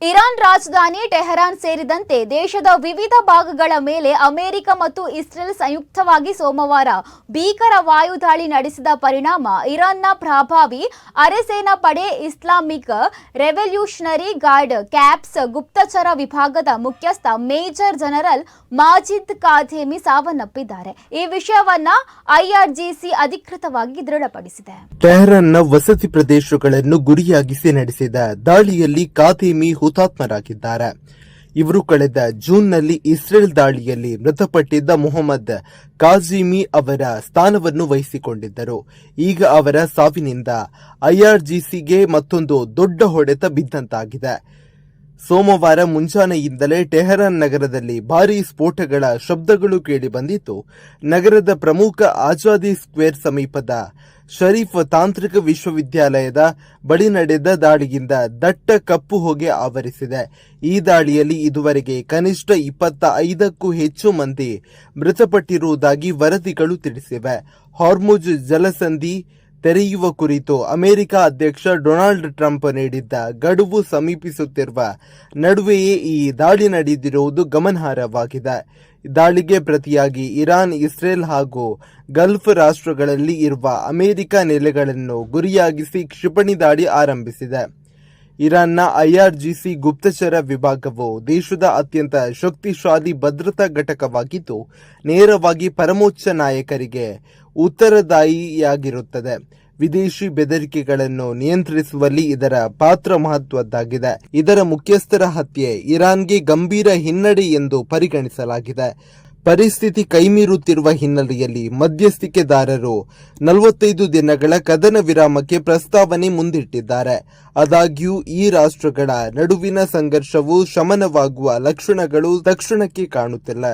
Iran ರಾಜಧಾನಿ Tehran ಸೇರಿದಂತೆ ದೇಶದ ವಿವಿಧ ಭಾಗಗಳ ಮೇಲೆ ಅಮೆರಿಕ ಮತ್ತು ಇಸ್ರೇಲ್ ಸಂಯುಕ್ತವಾಗಿ ಸೋಮವಾರ ಭೀಕರ ವಾಯುದಾಳಿ ನಡೆಸಿದ ಪರಿಣಾಮ ಇರಾನ್ನ ಪ್ರಭಾವಿ ಅರೆಸೇನಾ ಪಡೆ ಇಸ್ಲಾಮಿಕ್ ರೆವಲ್ಯೂಷನರಿ ಗಾರ್ಡ್ ಕ್ಯಾಪ್ಸ್ ಗುಪ್ತಚರ ವಿಭಾಗದ ಮುಖ್ಯಸ್ಥ ಮೇಜರ್ ಜನರಲ್ ಮಾಜಿದ್ ಕಾಧೇಮಿ ಸಾವನ್ನಪ್ಪಿದ್ದಾರೆ. ಈ ವಿಷಯವನ್ನ ಐಆರ್ಜಿಸಿ ಅಧಿಕೃತವಾಗಿ ದೃಢಪಡಿಸಿದೆ. ಟೆಹರಾನ್ನ ವಸತಿ ಪ್ರದೇಶಗಳನ್ನು ಗುರಿಯಾಗಿಸಿ ನಡೆಸಿದ ದಾಳಿಯಲ್ಲಿ ಕಾಧೇಮಿ ಹುತಾತ್ಮರಾಗಿದ್ದಾರೆ. ಇವರು ಕಳೆದ ಜೂನ್ನಲ್ಲಿ ಇಸ್ರೇಲ್ ದಾಳಿಯಲ್ಲಿ ಮೃತಪಟ್ಟಿದ್ದ ಮೊಹಮ್ಮದ್ ಕಾಜಿಮಿ ಅವರ ಸ್ಥಾನವನ್ನು ವಹಿಸಿಕೊಂಡಿದ್ದರು. ಈಗ ಅವರ ಸಾವಿನಿಂದ ಐಆರ್ಜಿಸಿಗೆ ಮತ್ತೊಂದು ದೊಡ್ಡ ಹೊಡೆತ ಬಿದ್ದಂತಾಗಿದೆ. ಸೋಮವಾರ ಮುಂಜಾನೆಯಿಂದಲೇ ಟೆಹರಾನ್ ನಗರದಲ್ಲಿ ಭಾರೀ ಸ್ಫೋಟಗಳ ಶಬ್ದಗಳು ಕೇಳಿಬಂದಿದ್ದು, ನಗರದ ಪ್ರಮುಖ ಆಜಾದಿ ಸ್ಕ್ವೇರ್ ಸಮೀಪದ ಶರೀಫ್ ತಾಂತ್ರಿಕ ವಿಶ್ವವಿದ್ಯಾಲಯದ ಬಳಿ ನಡೆದ ದಾಳಿಯಿಂದ ದಟ್ಟ ಕಪ್ಪು ಹೊಗೆ ಆವರಿಸಿದೆ. ಈ ದಾಳಿಯಲ್ಲಿ ಇದುವರೆಗೆ ಕನಿಷ್ಠ 25ಕ್ಕೂ ಹೆಚ್ಚು ಮಂದಿ ಮೃತಪಟ್ಟಿರುವುದಾಗಿ ವರದಿಗಳು ತಿಳಿಸಿವೆ. ಹಾರ್ಮುಜ್ ಜಲಸಂಧಿ ತೆರೆಯುವ ಕುರಿತು ಅಮೆರಿಕ ಅಧ್ಯಕ್ಷ ಡೊನಾಲ್ಡ್ ಟ್ರಂಪ್ ನೀಡಿದ್ದ ಗಡುವು ಸಮೀಪಿಸುತ್ತಿರುವ ನಡುವೆಯೇ ಈ ದಾಳಿ ನಡೆದಿರುವುದು ಗಮನಾರ್ಹವಾಗಿದೆ. ದಾಳಿಗೆ ಪ್ರತಿಯಾಗಿ ಇರಾನ್, ಇಸ್ರೇಲ್ ಹಾಗೂ ಗಲ್ಫ್ ರಾಷ್ಟ್ರಗಳಲ್ಲಿ ಇರುವ ಅಮೆರಿಕ ನೆಲೆಗಳನ್ನು ಗುರಿಯಾಗಿಸಿ ಕ್ಷಿಪಣಿ ದಾಳಿ ಆರಂಭಿಸಿದೆ. ಇರಾನ್ನ ಐಆರ್ಜಿಸಿ ಗುಪ್ತಚರ ವಿಭಾಗವು ದೇಶದ ಅತ್ಯಂತ ಶಕ್ತಿಶಾಲಿ ಭದ್ರತಾ ಘಟಕವಾಗಿದ್ದು, ನೇರವಾಗಿ ಪರಮೋಚ್ಚ ನಾಯಕರಿಗೆ ಉತ್ತರದಾಯಿಯಾಗಿರುತ್ತದೆ. ವಿದೇಶಿ ಬೆದರಿಕೆಗಳನ್ನು ನಿಯಂತ್ರಿಸುವಲ್ಲಿ ಇದರ ಪಾತ್ರ ಮಹತ್ವದ್ದಾಗಿದೆ. ಇದರ ಮುಖ್ಯಸ್ಥರ ಹತ್ಯೆ ಇರಾನ್ಗೆ ಗಂಭೀರ ಹಿನ್ನಡೆ ಎಂದು ಪರಿಗಣಿಸಲಾಗಿದೆ. ಪರಿಸ್ಥಿತಿ ಕೈಮೀರುತ್ತಿರುವ ಹಿನ್ನೆಲೆಯಲ್ಲಿ ಮಧ್ಯಸ್ಥಿಕೆದಾರರು 45 ದಿನಗಳ ಕದನ ವಿರಾಮಕ್ಕೆ ಪ್ರಸ್ತಾವನೆ ಮುಂದಿಟ್ಟಿದ್ದಾರೆ. ಆದಾಗ್ಯೂ ಈ ರಾಷ್ಟ್ರಗಳ ನಡುವಿನ ಸಂಘರ್ಷವು ಶಮನವಾಗುವ ಲಕ್ಷಣಗಳು ತಕ್ಷಣಕ್ಕೆ ಕಾಣುತ್ತಿಲ್ಲ.